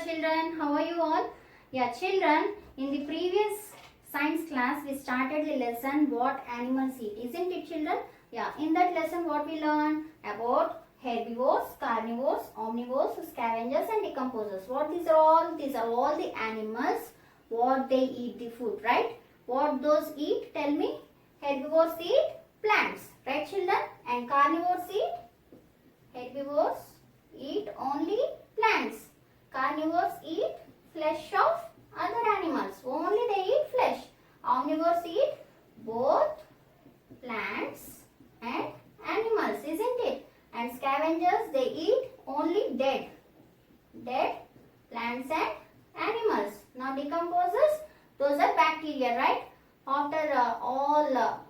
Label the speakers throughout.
Speaker 1: children, how are you all? Yeah children, in the previous science class we started the lesson what animals eat, isn't it children? Yeah, in that lesson what we learned about herbivores, carnivores, omnivores, scavengers and decomposers. What these are all? These are all the animals what they eat the food, right? What those eat? Tell me. Herbivores eat plants, right children? And carnivores eat only plants. Carnivores eat flesh of other animals. Only they eat flesh. Omnivores eat both plants and animals, isn't it? And scavengers, they eat only dead plants and animals. Now decomposers, those are bacteria, right? After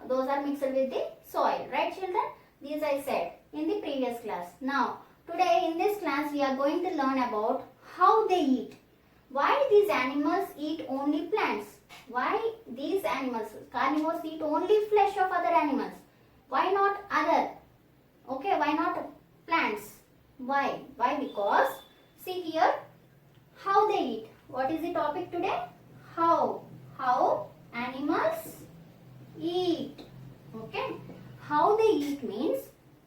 Speaker 1: those are mixed with the soil, right children? These I said in the previous class. Now today in this class we are going to learn about how they eat. Why these animals eat only plants? Why these animals, carnivores, eat only flesh of other animals? Why not other? Okay, why not plants? Why? Why? Because see here how they eat. What is the topic today? How animals eat. Okay, how they eat means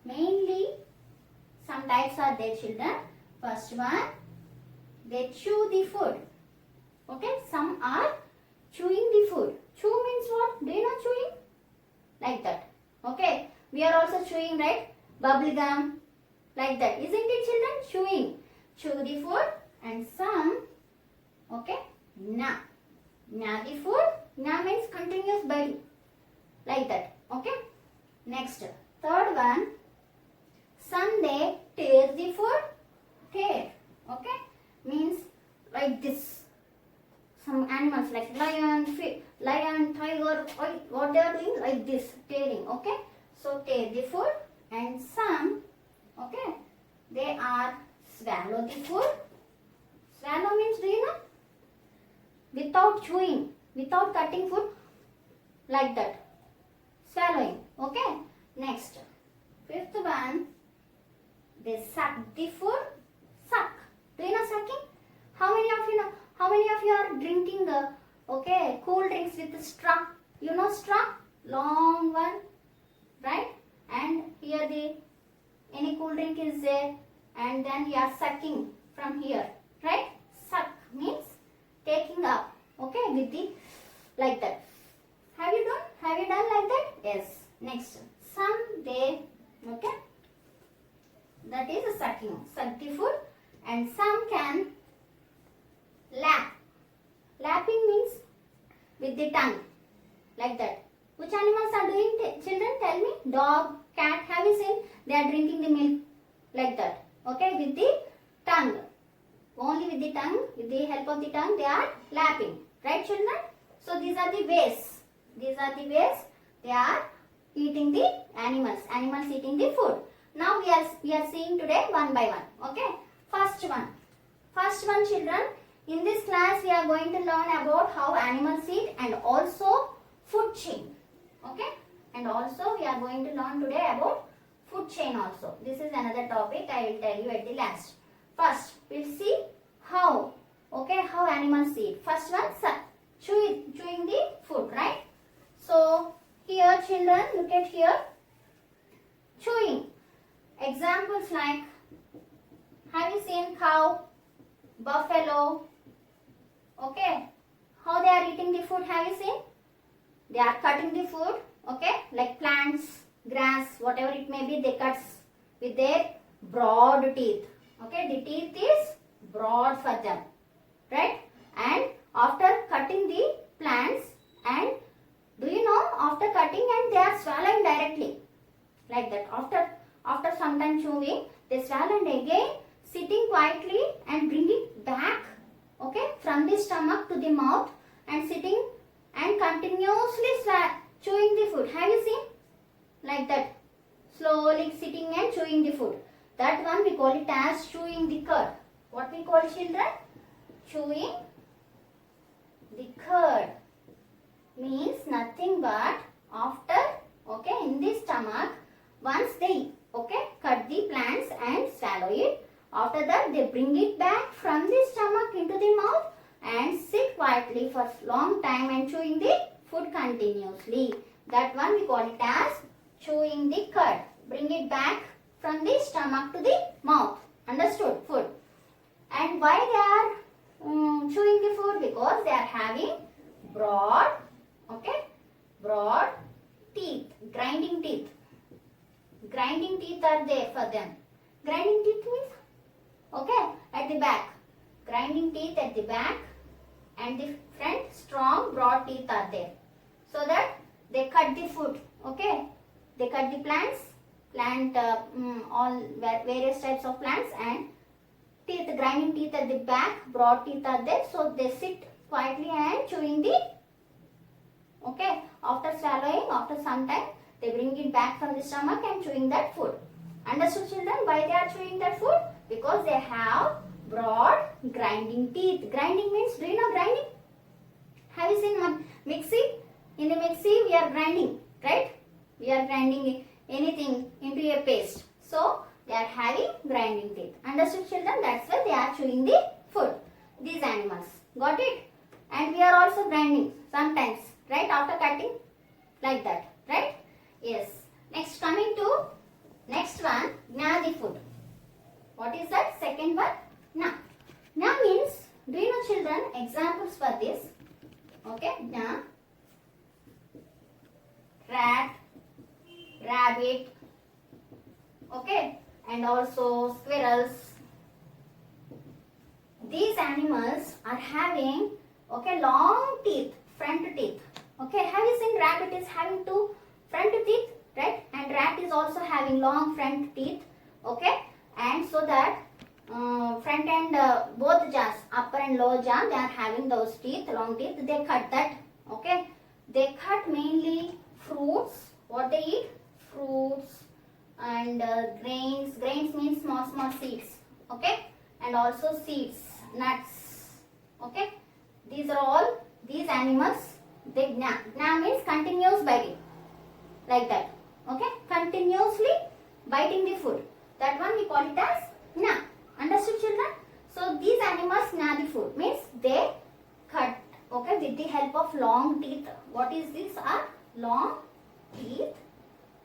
Speaker 1: mainly some types are there children. First one, they chew the food. Okay, some are chewing the food. Chew means what? Do you know chewing? Like that. Okay, we are also chewing, right? Bubble gum, like that. Isn't it children? Chewing. Chew the food. And some, okay, gnaw the food. Gnaw means continuous biting, like that. Okay. Next, third one, some they tear the food. Tear, okay, means like this. Some animals like lion, tiger, what they are doing? Like this, tearing, okay. So tear the food. And some, okay, they are swallow the food. Swallow means, do you know? Without chewing, without cutting food, like that. Swallowing, okay. Next, fifth one, they suck the food. Suck. Do you know sucking? How many of you know? How many of you are drinking cool drinks with the straw? You know straw? Long one, right? And here any cool drink is there, and then you are sucking from here, right? Suck means taking up, okay, with the like that. Have you done like that? Yes. Next, some they, okay, that is sucking, suck the food. And some can lap. Lapping means with the tongue, like that. Which animals are doing, children? Tell me. Dog, cat, have you seen? They are drinking the milk, like that. Okay, with the tongue. Only with the tongue, with the help of the tongue, they are lapping. Right, children? So, these are the ways. These are the ways they are eating the animals. Animals eating the food. Now, we are seeing today one by one. Okay. First one, children. In this class, we are going to learn about how animals eat and also food chain. Okay. And also, we are going to learn today about food chain also. This is another topic I will tell you at the last. First, we'll see how, okay, how animals eat. First one, chewing the food, right? So, here children, look at here. Chewing. Examples like, have you seen cow, buffalo, okay? How they are eating the food, have you seen? They are cutting the food, okay? Like plants, grass, whatever it may be, they cut with their broad teeth. Okay, the teeth is broad for them, right? And after cutting the plants, and do you know, after cutting and they are swallowing directly, like that. After some time chewing, they swallow and again sitting quietly and bring it back, okay, from the stomach to the mouth and sitting and continuously chewing the food. Have you seen? Like that. Slowly sitting and chewing the food. That one we call it as chewing the cud. What we call, children? Chewing the cud means nothing but after, okay, in the stomach, once they, cut the plants and swallow it, after that they bring it back from the stomach into the mouth and sit quietly for long time and chewing the food continuously. That one we call it as chewing the cud. Bring it back from the stomach to the mouth. Understood? Food. And why they are chewing the food? Because they are having broad, okay, broad teeth, grinding teeth. Grinding teeth are there for them. Grinding teeth means, okay, at the back. Grinding teeth at the back and the front strong broad teeth are there. So that they cut the food, okay. They cut the plant all various types of plants and teeth, grinding teeth at the back, broad teeth are there. So they sit quietly and chewing the, okay, after swallowing, after some time, they bring it back from the stomach and chewing that food. Understood, children? Why they are chewing that food? Because they have broad grinding teeth. Grinding means, do you know grinding? Have you seen mixie? In the mixie, we are grinding, right? We are grinding anything into a paste. So, they are having grinding teeth. Understood, children? That's why they are chewing the food. These animals. Got it? And we are also grinding sometimes, right? After cutting, like that, right? Yes. Next, coming to next one, gna the food. What is that? Second one, gna. Gna means, do you know, children, examples for this? Okay, gna, rat, rabbit, okay, and also squirrels. These animals are having, okay, long teeth, front teeth. Okay, have you seen rabbit is having two front teeth, right? And rat is also having long front teeth, okay? And so that front and both jaws, upper and lower jaw, they are having those teeth, long teeth. They cut that, okay? They cut mainly fruits. What they eat? Fruits and grains. Grains means small seeds, okay? And also seeds, nuts, okay? These are all, these animals, they gna. Gna means continuous biting, like that, okay? Continuously biting the food. That one we call it as gna. Understood, children? So these animals gna the food means they cut, okay, with the help of long teeth. What is this? Are long teeth.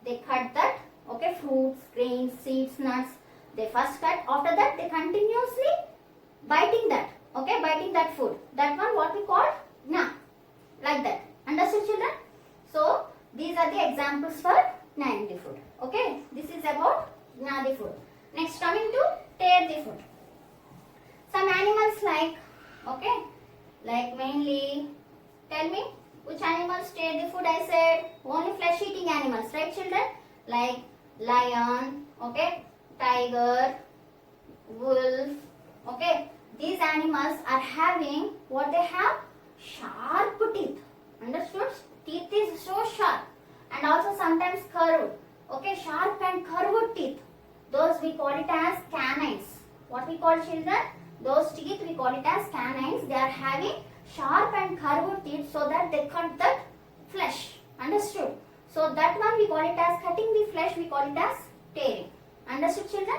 Speaker 1: They cut that, okay, fruits, grains, seeds, nuts. They first cut. After that, they continuously biting that, okay, biting that food. That one what we call gna, like that. Understood, children? So these are the examples for gnawing the food. Okay, this is about gna the food. Next, coming to tear the food. Some animals like, okay, like mainly, tell me which animals tear the food. I said only flesh eating animals, right, children? Like lion, okay, tiger, wolf, okay. These animals are having, what they have? Sharp teeth. Understood? Teeth is so sharp and also sometimes curved, okay, sharp and curved teeth. Those we call it as canines. What we call, children? Those teeth we call it as canines. They are having sharp and curved teeth so that they cut that flesh. Understood? So that one we call it as cutting the flesh, we call it as tearing. Understood, children?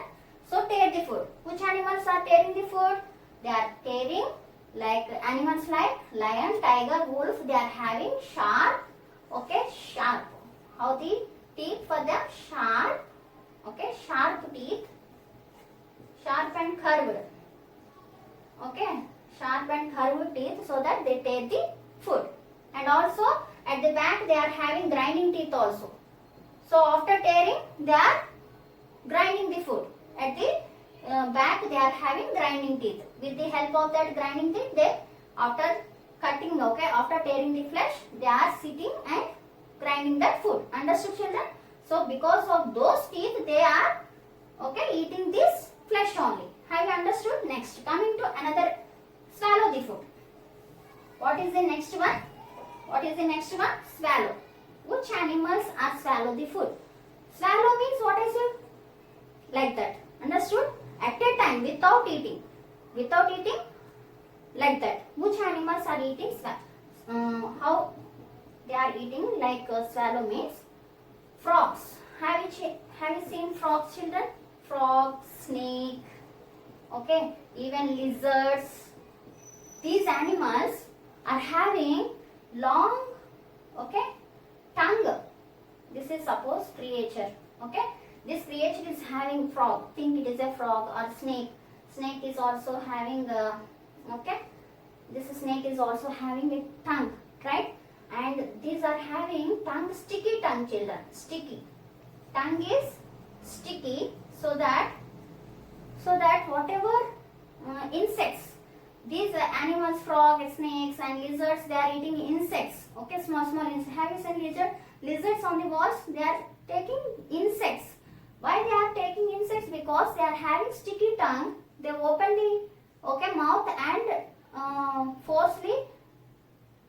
Speaker 1: So tear the food. Which animals are tearing the food? They are tearing like animals like lion, tiger, wolf. They are having sharp, okay, sharp. How the teeth for them? Sharp, okay, sharp teeth, sharp and curved, okay, sharp and curved teeth so that they tear the food. And also at the back they are having grinding teeth also. So after tearing they are grinding the food. At the back they are having grinding teeth. With the help of that grinding teeth, they after cutting, okay, after tearing the flesh, they are sitting and grinding that food. Understood, children? So because of those teeth, they are, okay, eating this flesh only. Have you understood? Next, coming to another, swallow the food. What is the next one? What is the next one? Swallow. Which animals are swallow the food? Swallow means what I said? Like that. Understood? At a time, without eating. Without eating, like that. Which animals are eating swallow? How they are eating? Like swallow means frogs. Have you seen frogs, children? Frogs, snake, okay, even lizards, animals are having long, okay, tongue. This is suppose creature, okay. This creature is having frog. Think it is a frog or snake. Snake is also having okay. This snake is also having a tongue, right? And these are having tongue, sticky tongue, children. Sticky. Tongue is sticky, so that whatever insects, these animals, frogs, snakes and lizards, they are eating insects, okay, small insects. Have you seen lizards on the walls? They are taking insects. Why they are taking insects? Because they are having sticky tongue. They open the, okay, mouth and forcefully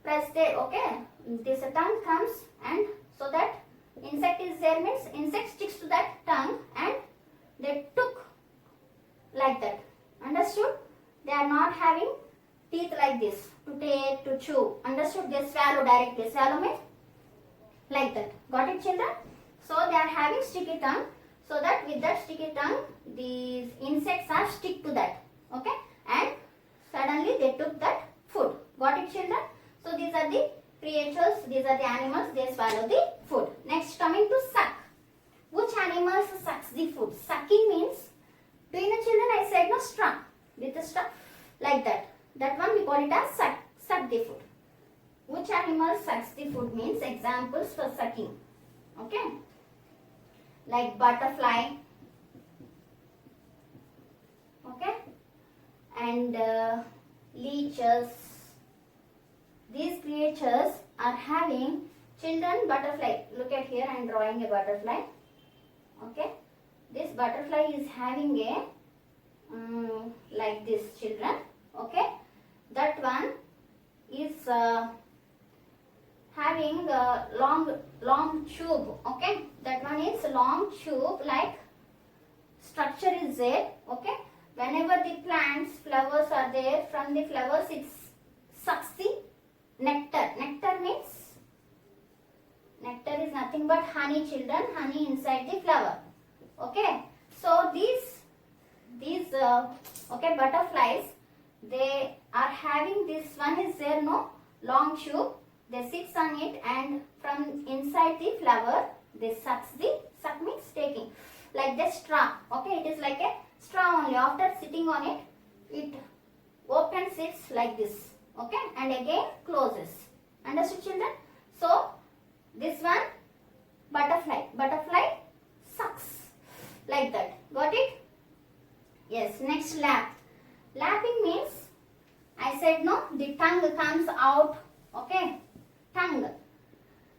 Speaker 1: press there, okay, this tongue comes, and so that insect is there, means insect sticks to that tongue and they took like that. Understood? They are not having teeth like this to take, to chew. Understood? They swallow directly. Swallow means like that. Got it, children? So they are having sticky tongue, so that with that sticky tongue these insects are stick to that, okay, and suddenly they took that food. Got it, children? So these are the creatures, these are the animals, they swallow the food. Next, coming to suck. Which animals sucks the food? Sucking means, do you know, children, I said no, straw, with a straw like that. That one we call it as suck, suck the food. Which animal sucks the food means examples for sucking, okay, like butterfly, okay, and leeches. These creatures are having, children, butterfly. Look at here, I am drawing a butterfly, okay. This butterfly is having a like this, children, okay. That one is having a long tube, okay. That one is long tube like structure is there, okay. Whenever the plants, flowers are there, from the flowers it sucks the nectar. Nectar means, nectar is nothing but honey, children, honey inside the flower, okay. So these okay, butterflies, they are having, this one is there, no, long tube, they sits on it and from inside the flower they sucks the, suck means taking, like the straw, okay, it is like a straw only. After sitting on it, it opens it like this, okay, and again closes. Understood, children? So this one, butterfly sucks like that. Got it? Yes. Next, lap. Lapping means, I said no, the tongue comes out, okay, tongue,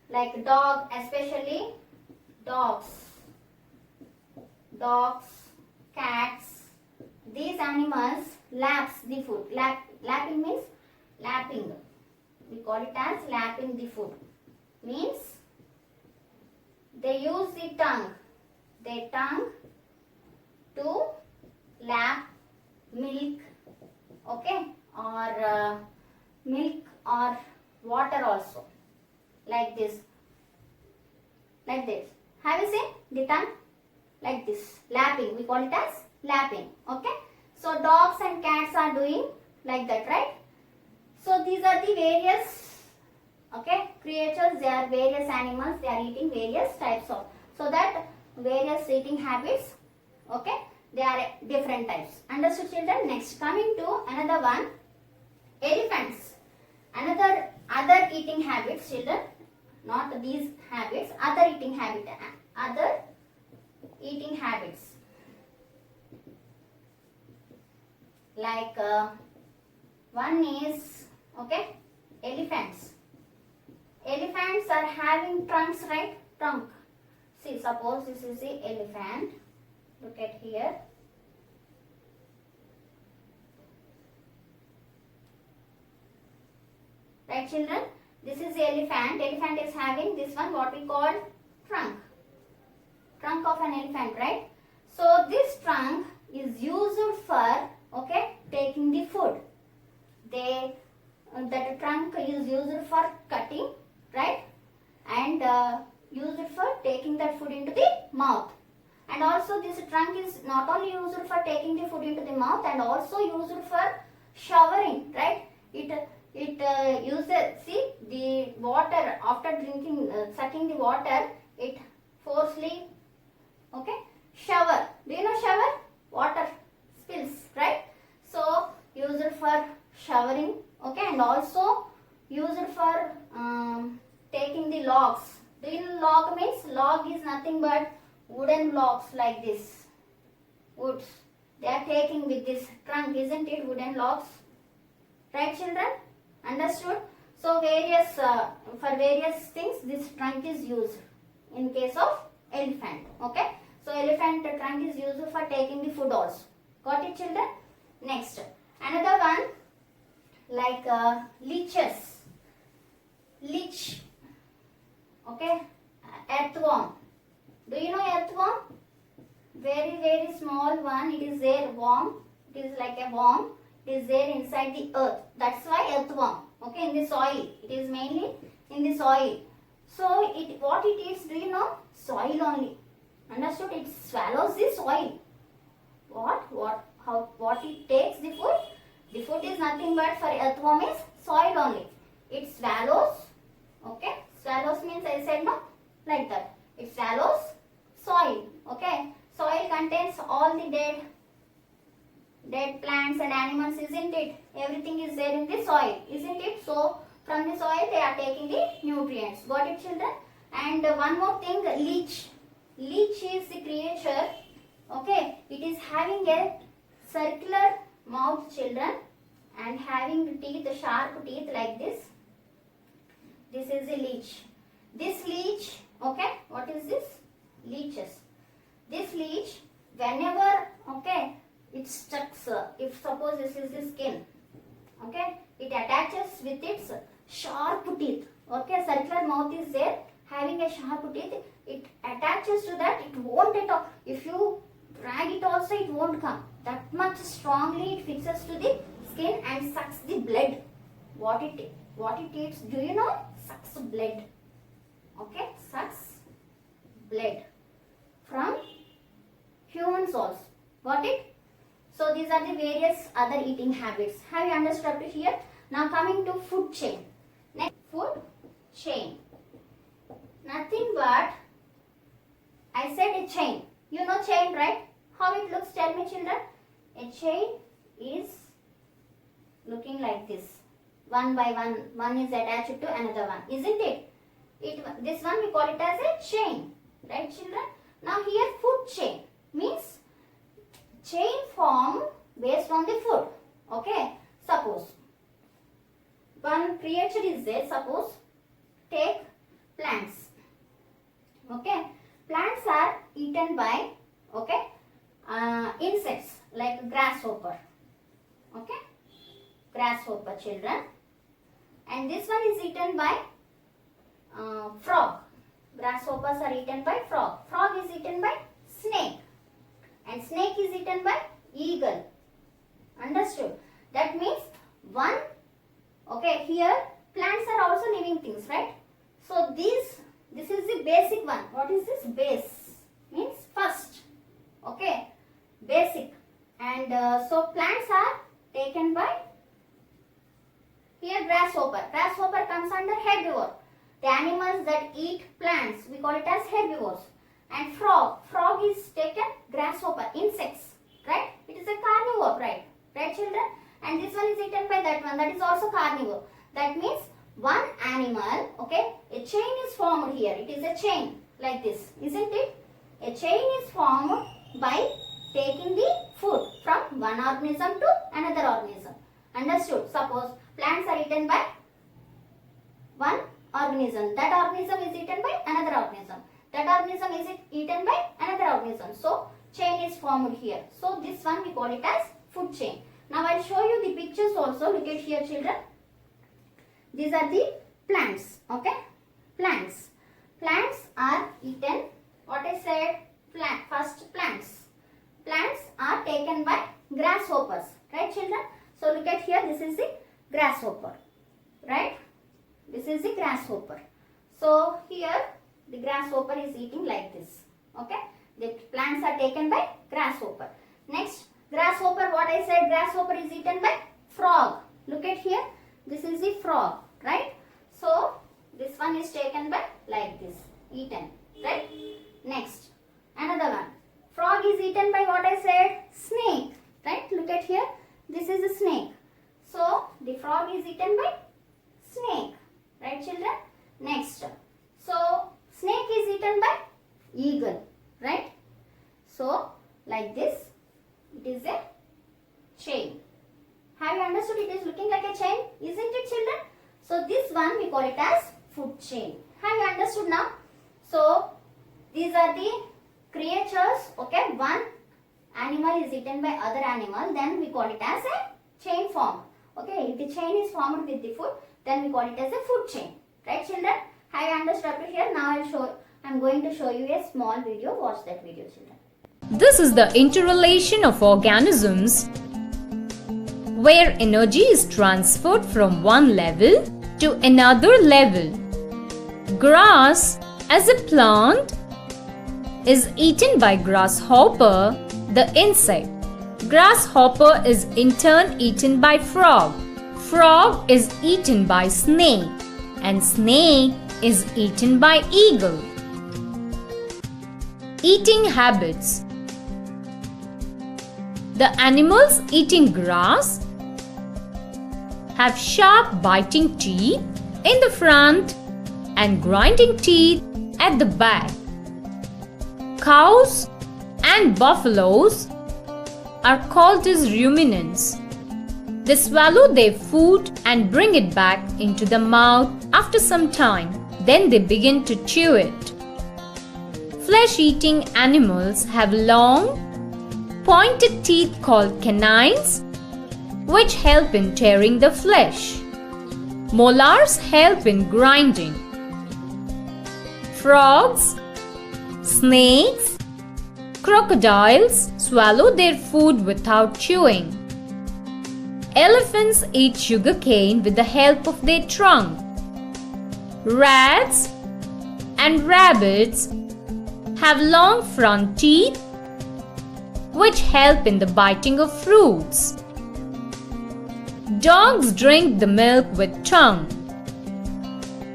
Speaker 1: like dog, especially dogs, cats, these animals laps the food. Lapping means lapping. We call it as lapping the food. Means they use the tongue, their tongue to lap milk, okay, or milk or water also, like this, like this. Have you seen the tongue? Like this, lapping, we call it as lapping, okay. So dogs and cats are doing like that, right? So these are the various, okay, creatures. They are various animals, they are eating various types of, so that various eating habits, okay, they are different types. Understood, children? Next, coming to another one, elephants. Other eating habits, children, not these habits, other eating habits, like one is, okay, elephants. Elephants are having trunks, right? Trunk. See, suppose this is the elephant. Look at here. Right, children? This is the elephant. Elephant is having this one, what we call trunk. Trunk of an elephant, right? So this trunk is used for, okay, taking the food. That trunk is used for cutting, right? And used for taking that food into the mouth. And also this trunk is not only used for taking the food into the mouth and also used for showering, right? It it uses, see the water after drinking, sucking the water, it forcefully, okay, shower. Do you know shower? Water spills, right? So used for showering, okay, and also used for taking the logs. Do you know log means? Log is nothing but wooden logs like this, woods. They are taking with this trunk, isn't it? Wooden logs, right, children? Understood? So various for various things this trunk is used in case of elephant, okay? So elephant trunk is used for taking the food also. Got it, children? Next, another one like leeches. Leech, okay, earthworm. Do you know earthworm? Very small one. It is there, worm. It is like a worm. It is there inside the earth. That's why earthworm. Okay, in the soil. It is mainly in the soil. So it, what it eats, do you know? Soil only. Understood? It swallows the soil. What it takes the food? The food is nothing but for earthworm is soil only. It swallows. Okay, swallows means I said no, like that. It swallows soil. Okay, soil contains all the dead plants and animals, isn't it? Everything is there in the soil, isn't it? So from the soil they are taking the nutrients. Got it, children? And one more thing, leech. Leech is the creature. Okay, it is having a circular mouth, children, and having teeth, sharp teeth like this. This is a leech. This leech, okay, what is this? Leeches. This leech, whenever, okay, it stucks, if suppose this is the skin, okay, it attaches with its sharp teeth, okay, circular mouth is there, having a sharp teeth, it attaches to that, it won't at all, if you drag it also, it won't come, that much strongly it fixes to the skin and sucks the blood. What it eats, do you know? Sucks blood, okay, sucks blood from humans also. Got it? So these are the various other eating habits. Have you understood up to here? Now coming to food chain. Next, food chain. Nothing but, I said a chain. You know chain, right? How it looks, tell me, children. A chain is looking like this. One by one. One is attached to another one. Isn't it? This one we call it as a chain. Right, children? Now here food chain means chain form based on the food. Okay. Suppose one creature is there. Suppose take plants. Okay. Plants are eaten by, okay, insects like grasshopper. Okay. Grasshopper, children. And this one is eaten by frog. Grasshoppers are eaten by frog. Frog is eaten by snake. And snake is eaten by eagle. Understood? That means one, okay, here plants are also living things, right? So this is the basic one. What is this? Base means first. Okay, basic. And so plants are taken by, here grasshopper. Grasshopper comes under herbivore. The animals that eat plants, we call it as herbivores. And frog. Frog is taken grasshopper, insects, right? It is a carnivore, right? Right, children? And this one is eaten by that one, that is also carnivore. That means one animal, okay, a chain is formed here. It is a chain like this, isn't it? A chain is formed by taking the food from one organism to another organism. Understood? Suppose plants are eaten by one organism. That organism is eaten by another organism. That organism is eaten by another organism. So chain is formed here. So this one we call it as food chain. Now I will show you the pictures also. Look at here, children. These are the plants. Okay. Plants. Plants are eaten. What I said? First plants. Plants are taken by grasshoppers. Right, children? So look at here. This is the grasshopper. Right? This is the grasshopper. So here the grasshopper is eating like this. Okay. The plants are taken by grasshopper. Next, grasshopper, what I said, grasshopper is eaten by frog. Look at here. frog, right? So this one is taken by like this, eaten, right? Next, another one. Frog is eaten by what I said? Snake, right? Look at here. This is a snake. So the frog is eaten by snake, right children? Next, so snake is eaten by eagle, right? So like this, it is a chain. Have you understood? It is looking like a chain, isn't it children? So this one we call it as food chain. Have you understood now? So these are the creatures, okay? One animal is eaten by other animal, then we call it as a chain form. Okay, if the chain is formed with the food, then we call it as a food chain. Right children? Have you understood up to here? Now I'm going to show you a small video. Watch that video children.
Speaker 2: This is the interrelation of organisms where energy is transferred from one level to another level. Grass as a plant is eaten by grasshopper, the insect. Grasshopper is in turn eaten by frog. Frog is eaten by snake, and snake is eaten by eagle. Eating habits. The animals eating grass have sharp biting teeth in the front and grinding teeth at the back. Cows and buffaloes are called as ruminants. They swallow their food and bring it back into the mouth after some time. Then they begin to chew it. Flesh-eating animals have long, pointed teeth called canines, which help in tearing the flesh. Molars help in grinding. Frogs, snakes, crocodiles swallow their food without chewing. Elephants eat sugarcane with the help of their trunk. Rats and rabbits have long front teeth which help in the biting of fruits. Dogs drink the milk with tongue.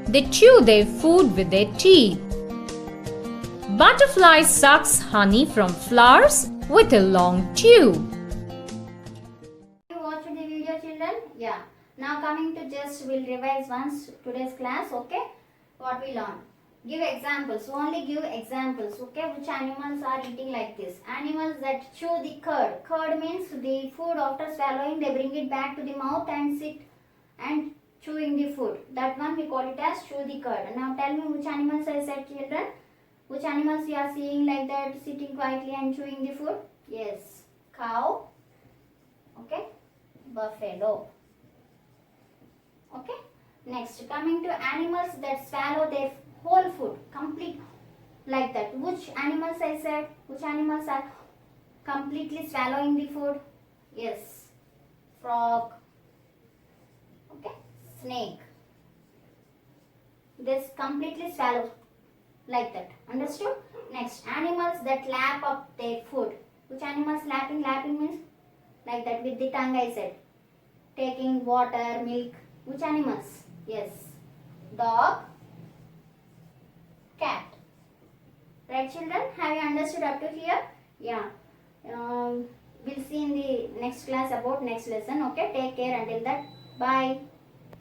Speaker 2: They chew their food with their teeth. Butterfly sucks honey from flowers with a long tube.
Speaker 1: You watched the video children? Yeah. Now coming to we'll revise once today's class, okay? What we learned. Give examples, only give examples, okay? Which animals are eating like this? Animals that chew the curd. Curd means the food after swallowing, they bring it back to the mouth and sit and chewing the food. That one we call it as chew the curd. Now tell me which animals I said children? Which animals you are seeing like that sitting quietly and chewing the food? Yes. Cow. Okay. Buffalo. Okay. Next, coming to animals that swallow their whole food, complete like that. Which animals I said? Which animals are completely swallowing the food? Yes. Frog. Okay. Snake. This completely swallow like that. Understood? Next, animals that lap up their food. Which animals lapping? Lapping means like that with the tongue I said. Taking water, milk. Which animals? Yes. Dog. Cat. Right children? Have you understood up to here? Yeah. We'll see in the next class about next lesson. Okay. Take care until that. Bye.